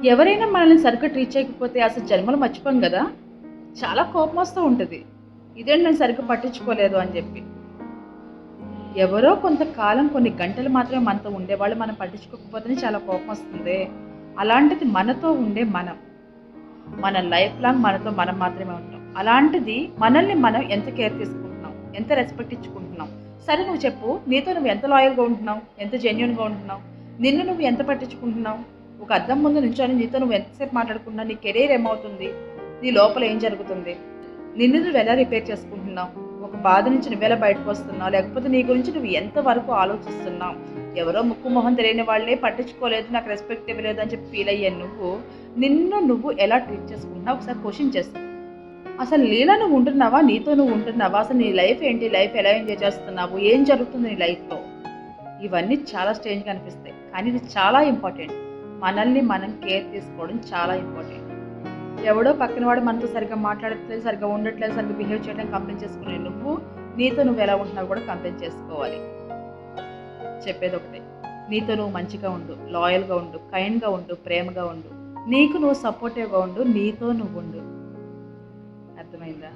ఎవరైనా మనల్ని సరిగ్గా ట్రీట్ చేయకపోతే అసలు జన్మలో మర్చిపోం కదా! చాలా కోపం వస్తూ ఉంటది. ఇదేంటి నన్ను సరిగ్గా పట్టించుకోలేదు అని చెప్పి. ఎవరో కొంతకాలం కొన్ని గంటలు మాత్రమే మనతో ఉండేవాళ్ళు మనం పట్టించుకోకపోతేనే చాలా కోపం వస్తుంది. అలాంటిది మనతో ఉండే మనం. మన లైఫ్ లాంగ్ మనతో మనం మాత్రమే ఉంటాం. అలాంటిది మనల్ని మనం ఎంత కేర్ తీసుకుంటున్నాం? ఎంత రెస్పెక్ట్ ఇచ్చుకుంటున్నాం? సరే నువ్వు చెప్పు. నీతో నువ్వు ఎంత లాయల్‌గా ఉంటున్నావు? ఎంత జెన్యూన్‌గా ఉంటున్నావు? నిన్ను నువ్వు ఎంత పట్టించుకుంటున్నావు? ఒక అద్దం ముందు నించొని నీతో నువ్వు ఎంతసేపు మాట్లాడుకుంటున్నావు? నీ కెరీర్ ఏమవుతుంది? నీ లోపల ఏం జరుగుతుంది? నిన్ను నువ్వు ఎలా రిపేర్ చేసుకుంటున్నావు? ఒక బాధ నుంచి నువ్వెలా బయటకొస్తున్నావు? లేకపోతే నీ గురించి నువ్వు ఎంత వరకు ఆలోచిస్తున్నావు? ఎవరో ముక్కు మొహం తెలియని వాళ్ళే పట్టించుకోలేదు, నాకు రెస్పెక్ట్ ఇవ్వలేదు అని చెప్పి ఫీల్ అయ్యే నువ్వు, నిన్ను నువ్వు ఎలా ట్రీట్ చేసుకుంటున్నావు? ఒకసారి క్వెషన్ చేసుకో. అసలు నీలో నువ్వు ఉంటున్నావా? నీతో నువ్వు ఉంటున్నావా? అసలు నీ లైఫ్ ఏంటి? లైఫ్ ఎలా ఎంజాయ్ చేస్తున్నావు? ఏం జరుగుతుంది నీ లైఫ్‌లో? ఇవన్నీ చాలా స్ట్రేంజ్‌గా అనిపిస్తాయి. కానీ ఇది చాలా ఇంపార్టెంట్. మనల్ని మనం కేర్ తీసుకోవడం చాలా ఇంపార్టెంట్. ఎవడో పక్కన వాడు మనతో సరిగ్గా మాట్లాడట్లేదు, సరిగ్గా ఉండట్లేదు, సరిగ్గా బిహేవ్ చేయడం కంప్లెయింట్ చేసుకునే నువ్వు, నీతో నువ్వు ఎలా ఉంటున్నావు కూడా కంప్లెయింట్ చేసుకోవాలి. చెప్పేదొకటే. నీతో నువ్వు మంచిగా ఉండు, లాయల్‌గా ఉండు, కైండ్‌గా ఉండు, ప్రేమగా ఉండు. నీకు నువ్వు సపోర్టివ్‌గా ఉండు, నీతో నువ్వు ఉండు. అర్థమైందా?